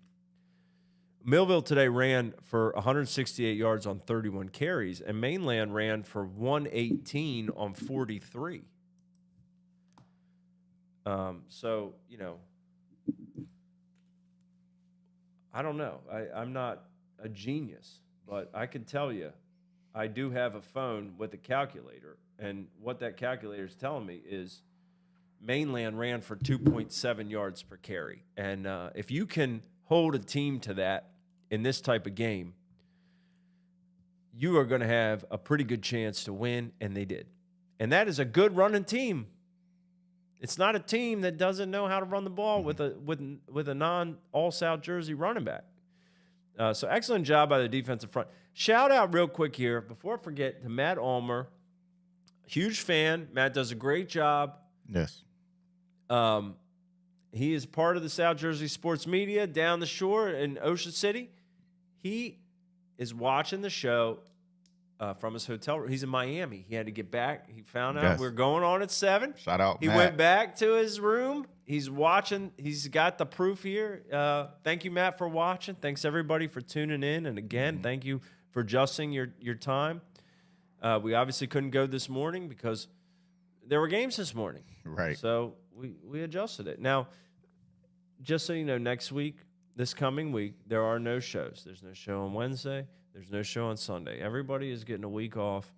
Millville today ran for 168 yards on 31 carries, and Mainland ran for 118 on 43. So, I don't know. I'm not a genius, but I can tell you I do have a phone with a calculator, and what that calculator is telling me is Mainland ran for 2.7 yards per carry. And if you can hold a team to that in this type of game, you are going to have a pretty good chance to win, and they did. And that is a good running team. It's not a team that doesn't know how to run the ball with a non-all-South Jersey running back. So excellent job by the defensive front. Shout out real quick here, before I forget, to Matt Ulmer. Huge fan. Matt does a great job. Yes. He is part of the South Jersey sports media down the shore in Ocean City. He is watching the show from his hotel room. He's in Miami. He had to get back. He found out we're going on at 7. Shout out, He Matt. went back to his room. He's watching. He's got the proof here. Thank you, Matt, for watching. Thanks, everybody, for tuning in. And, again, thank you for adjusting your time. We obviously couldn't go this morning because there were games this morning. Right. So we adjusted it. Now, just so you know, next week this coming week, there are no shows. There's no show on Wednesday. There's no show on Sunday. Everybody is getting a week off.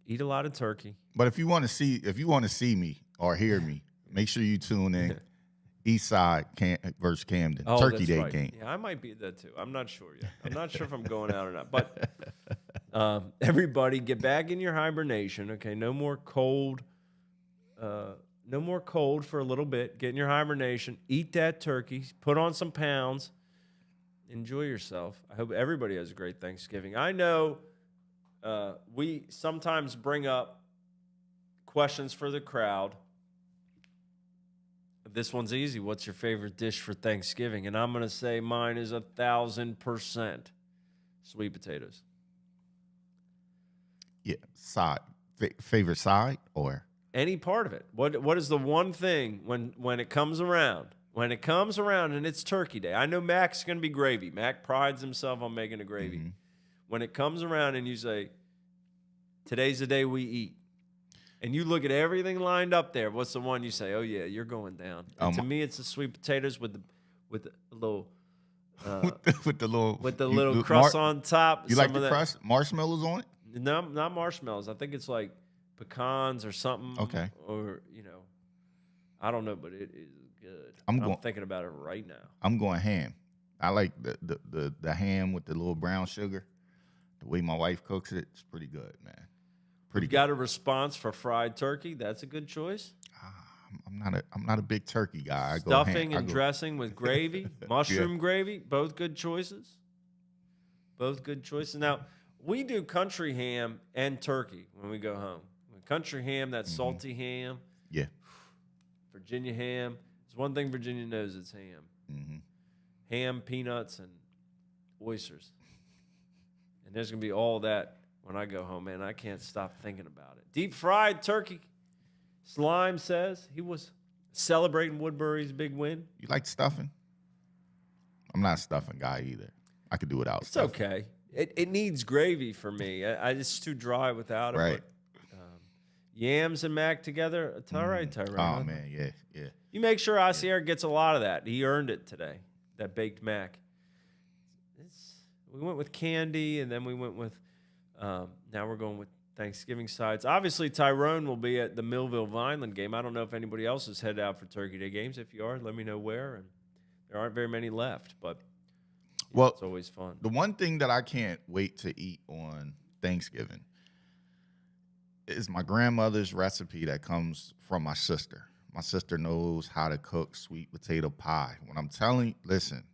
Eat a lot of turkey. But if you want to see me or hear me, make sure you tune in. East Side versus Camden. Turkey that's Day right. game. Yeah, I might be there too. I'm not sure yet. I'm not sure if I'm going out or not. But everybody get back in your hibernation. Okay, no more cold. No more cold for a little bit. Get in your hibernation. Eat that turkey. Put on some pounds. Enjoy yourself. I hope everybody has a great Thanksgiving. I know we sometimes bring up questions for the crowd. This one's easy. What's your favorite dish for Thanksgiving? And I'm going to say mine is 1,000% sweet potatoes. Yeah, side. Favorite side or? Any part of it. What is the one thing when it comes around? When it comes around and it's Turkey Day. I know Mac's going to be gravy. Mac prides himself on making a gravy. Mm-hmm. When it comes around and you say, today's the day we eat, and you look at everything lined up there, what's the one you say, oh, yeah, you're going down? And to me, it's the sweet potatoes with the little with the little crust on top. You like the crust? Marshmallows on it? No, not marshmallows. I think it's like pecans or something. Okay. Or, I don't know, but it is good. I'm thinking about it right now. I'm going ham. I like the ham with the little brown sugar. The way my wife cooks it, it's pretty good, man. Pretty good. Got a response for fried turkey? That's a good choice. I'm not a big turkey guy. Stuffing and dressing with gravy, mushroom gravy, both good choices. Both good choices. Now, we do country ham and turkey when we go home. Country ham, that salty ham. Yeah. Virginia ham. There's one thing Virginia knows, it's ham. Mm-hmm. Ham, peanuts, and oysters. And there's going to be all that when I go home, man. I can't stop thinking about it. Deep fried turkey. Slime says he was celebrating Woodbury's big win. You like stuffing? I'm not a stuffing guy either. I could do without stuffing. It's okay. It needs gravy for me. It's too dry without it. Right. But, yams and mac together, it's all right, Tyrone. Oh, man, yeah. You make sure Asier gets a lot of that. He earned it today, that baked mac. We went with candy, and then we went with, now we're going with Thanksgiving sides. Obviously, Tyrone will be at the Millville-Vineland game. I don't know if anybody else is headed out for Turkey Day games. If you are, let me know where. And there aren't very many left, but it's always fun. The one thing that I can't wait to eat on Thanksgiving is my grandmother's recipe that comes from my sister. My sister knows how to cook sweet potato pie. When I'm telling you, listen,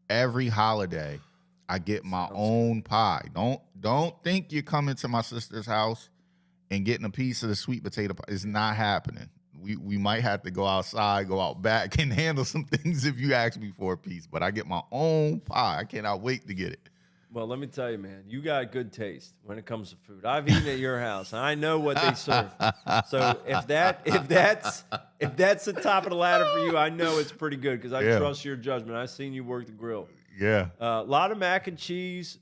every holiday I get my own pie. Don't think you're coming to my sister's house and getting a piece of the sweet potato pie. It's not happening. We might have to go outside, go out back, and handle some things if you ask me for a piece. But I get my own pie. I cannot wait to get it. Well, let me tell you, man, you got good taste when it comes to food. I've eaten at your house. I know what they serve. So if that's the top of the ladder for you, I know it's pretty good because I trust your judgment. I've seen you work the grill. Yeah. A lot of mac and cheese,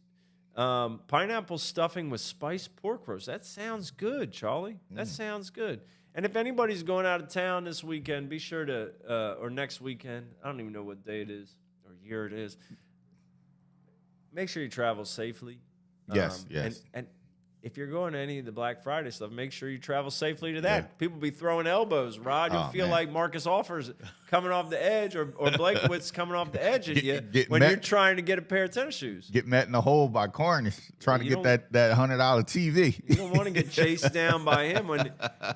pineapple stuffing with spiced pork roast. That sounds good, Charlie. That sounds good. And if anybody's going out of town this weekend, be sure to, or next weekend, I don't even know what day it is or year it is. Make sure you travel safely. Yes. And if you're going to any of the Black Friday stuff, make sure you travel safely to that. Yeah. People be throwing elbows, Rod. You feel like Marcus Offers coming off the edge or Blakewitz coming off the edge at you when you're trying to get a pair of tennis shoes. Get met in the hole by Cornish trying to get that $100 TV. You don't want to get chased down by him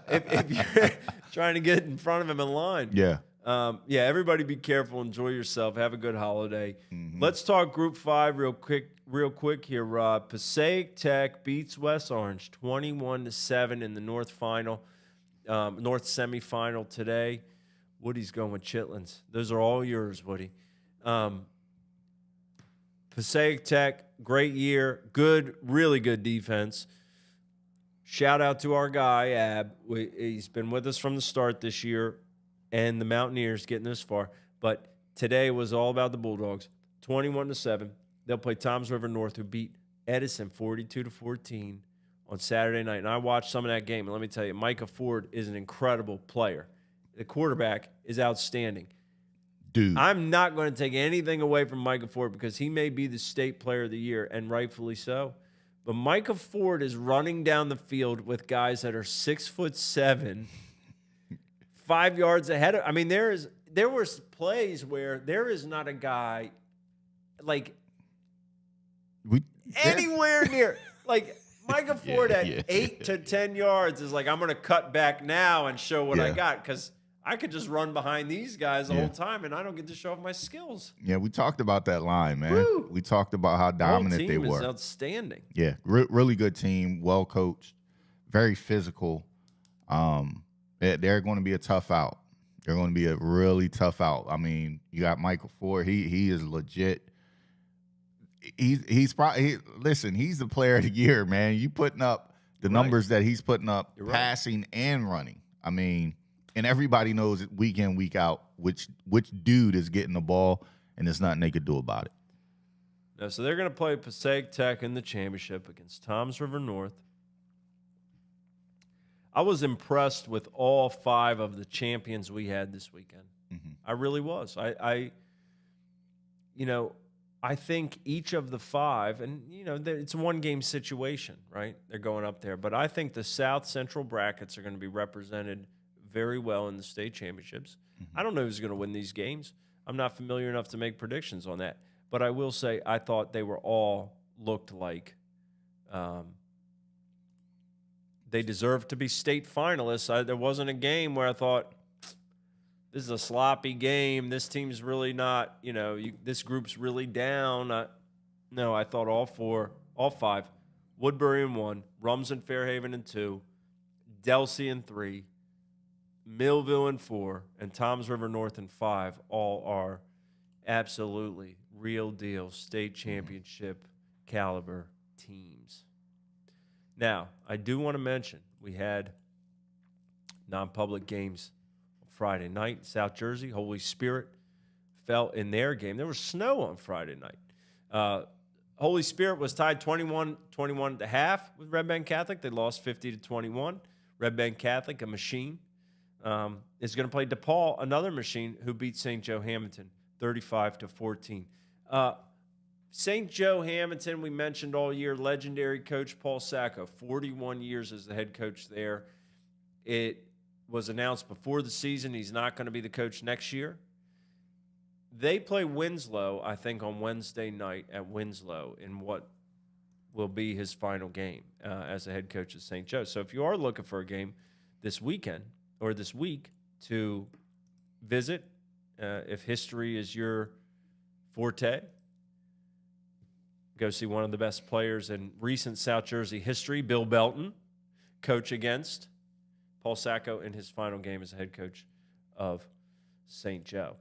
if you're trying to get in front of him in line. Yeah. Everybody be careful. Enjoy yourself. Have a good holiday. Mm-hmm. Let's talk Group 5 real quick here, Rob. Passaic Tech beats West Orange 21-7 in the North Semifinal today. Woody's going with Chitlins. Those are all yours, Woody. Passaic Tech, great year. Good, really good defense. Shout out to our guy, Ab. He's been with us from the start this year. And the Mountaineers getting this far. But today was all about the Bulldogs. 21-7. They'll play Toms River North, who beat Edison 42-14 on Saturday night. And I watched some of that game. And let me tell you, Micah Ford is an incredible player. The quarterback is outstanding. dude. I'm not going to take anything away from Micah Ford because he may be the state player of the year, and rightfully so. But Micah Ford is running down the field with guys that are 6'7", 5 yards ahead of. I mean, there was plays where there is not a guy like anywhere near like Micah Ford at 8 to 10 yards is like, I'm going to cut back now and show what I got because I could just run behind these guys the whole time and I don't get to show off my skills. Yeah, we talked about that line, man. Woo. We talked about how dominant they The whole team were. is outstanding. Yeah, really good team, well coached, very physical. They're going to be a tough out. They're going to be a really tough out. I mean, you got Michael Ford. He is legit. He's probably listen. He's the player of the year, man. You putting up the numbers that he's putting up, passing and running. I mean, and everybody knows it week in, week out which dude is getting the ball, and there's nothing they could do about it. No, so they're going to play Passaic Tech in the championship against Toms River North. I was impressed with all 5 of the champions we had this weekend. Mm-hmm. I really was. I think each of the 5, and it's a one-game situation, right? They're going up there, but I think the South Central brackets are going to be represented very well in the state championships. Mm-hmm. I don't know who's going to win these games. I'm not familiar enough to make predictions on that, but I will say I thought they were all looked like. They deserved to be state finalists. There wasn't a game where I thought, this is a sloppy game. This team's really not, this group's really down. No, I thought all 5, Woodbury in 1, Rums and Fairhaven in 2, Delsey in 3, Millville in 4, and Toms River North in 5 all are absolutely real deal state championship caliber teams. Now, I do want to mention we had non-public games Friday night. South Jersey, Holy Spirit fell in their game. There was snow on Friday night. Holy Spirit was tied 21-21 at the half with Red Bend Catholic. They lost 50-21. Red Bend Catholic, a machine, is going to play DePaul, another machine, who beat St. Joe Hamilton 35-14. St. Joe Hamilton, we mentioned all year, legendary coach Paul Sacco, 41 years as the head coach there. It was announced before the season he's not going to be the coach next year. They play Winslow, I think, on Wednesday night at Winslow in what will be his final game as a head coach at St. Joe. So if you are looking for a game this weekend or this week to visit, if history is your forte, go see one of the best players in recent South Jersey history, Bill Belton, coach against Paul Sacco in his final game as head coach of St. Joe.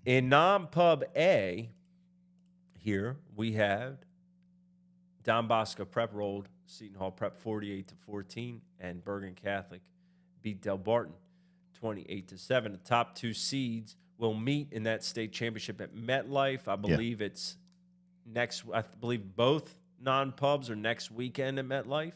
In non-pub A, here we have Don Bosco Prep rolled Seton Hall Prep 48-14, and Bergen Catholic beat Del Barton 28-7. The top 2 seeds will meet in that state championship at MetLife. I believe it's next. I believe both non-pubs are next weekend at MetLife.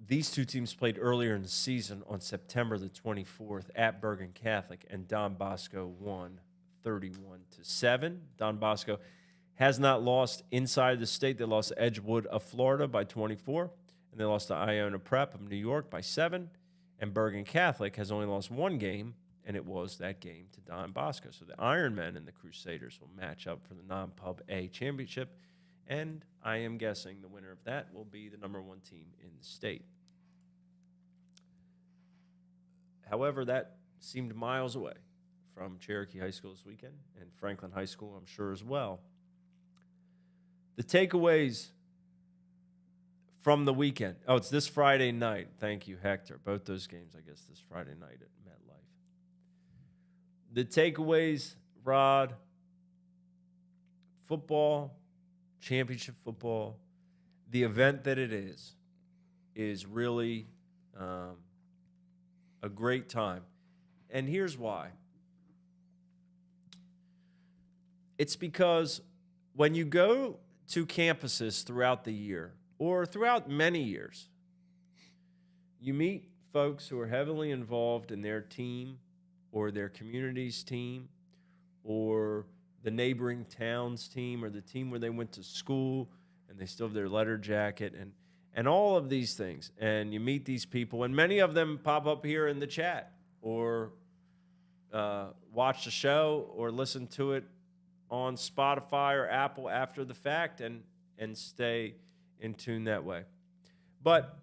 These 2 teams played earlier in the season on September the 24th at Bergen Catholic, and Don Bosco won 31-7. Don Bosco has not lost inside the state. They lost to Edgewood of Florida by 24, and they lost to Iona Prep of New York by 7. And Bergen Catholic has only lost 1 game, and it was that game to Don Bosco. So the Ironmen and the Crusaders will match up for the non-pub A championship. And I am guessing the winner of that will be the number 1 team in the state. However, that seemed miles away from Cherokee High School this weekend, and Franklin High School, I'm sure, as well. The takeaways from the weekend. Oh, it's this Friday night. Thank you, Hector. Both those games, I guess, this Friday night at MetLife. The takeaways, Rod, football, championship football, the event that it is really a great time. And here's why. It's because when you go to campuses throughout the year or throughout many years, you meet folks who are heavily involved in their team or their community's team or the neighboring town's team or the team where they went to school and they still have their letter jacket and all of these things. And you meet these people, and many of them pop up here in the chat or watch the show or listen to it on Spotify or Apple after the fact and stay in tune that way. But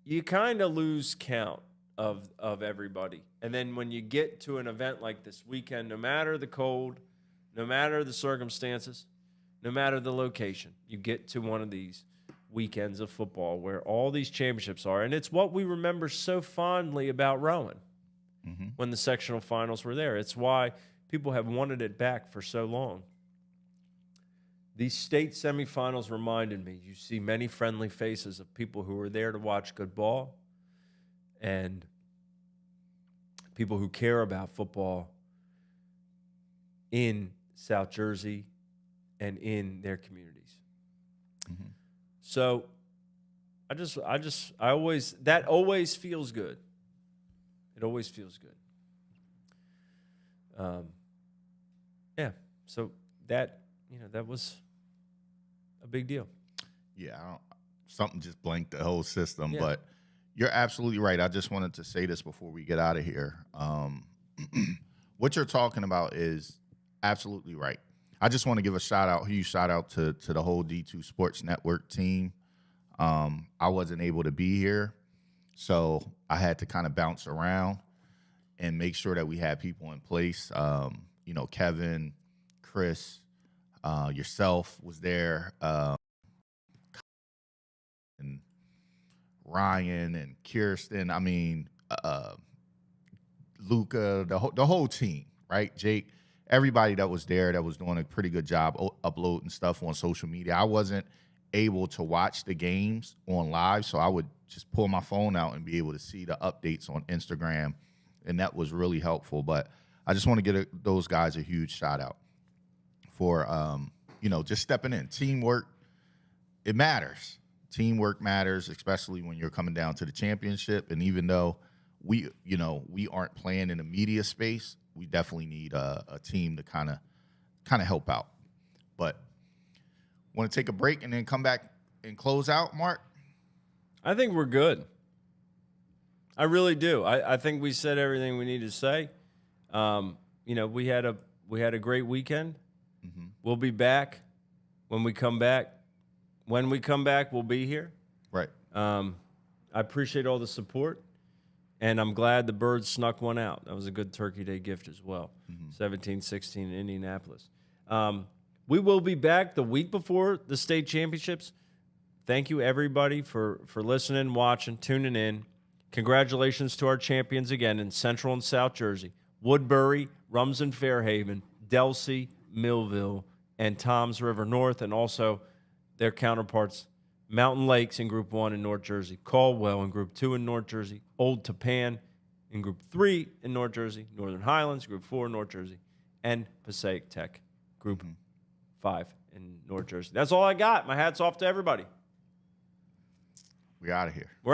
you kind of lose count of everybody. And then when you get to an event like this weekend, no matter the cold, no matter the circumstances, no matter the location, you get to one of these weekends of football where all these championships are. And it's what we remember so fondly about Rowan when the sectional finals were there. It's why people have wanted it back for so long. These state semifinals reminded me, you see many friendly faces of people who were there to watch good ball and people who care about football in South Jersey and in their communities. So that always feels good. It always feels good. Yeah. So that was a big deal. Yeah, something just blanked the whole system, but you're absolutely right. I just wanted to say this before we get out of here. What you're talking about is absolutely right. I just want to give a huge shout out to the whole D2 Sports Network team. I wasn't able to be here, so I had to kind of bounce around and make sure that we had people in place. Kevin, Chris, yourself was there, and Ryan and Kirsten. I mean, Luca, the whole team, right? Jake, everybody that was there that was doing a pretty good job uploading stuff on social media. I wasn't able to watch the games on live, so I would just pull my phone out and be able to see the updates on Instagram, and that was really helpful. But I just want to give those guys a huge shout out for just stepping in. Teamwork, it matters. Teamwork matters, especially when you're coming down to the championship. And even though we aren't playing in the media space, we definitely need a team to kind of help out. But want to take a break and then come back and close out, Mark? I think we're good. I really do. I think we said everything we need to say. We had a great weekend. We'll be back when we come back. When we come back, we'll be here. Right. I appreciate all the support, and I'm glad the Birds snuck one out. That was a good Turkey Day gift as well. 17-16 in Indianapolis. We will be back the week before the state championships. Thank you, everybody, for listening, watching, tuning in. Congratulations to our champions again in Central and South Jersey. Woodbury, Rumson Fairhaven, Delsey, Millville, and Toms River North, and also their counterparts, Mountain Lakes in Group 1 in North Jersey, Caldwell in Group 2 in North Jersey, Old Tappan in Group 3 in North Jersey, Northern Highlands, Group 4 in North Jersey, and Passaic Tech, Group 5 in North Jersey. That's all I got. My hat's off to everybody. We're out of here.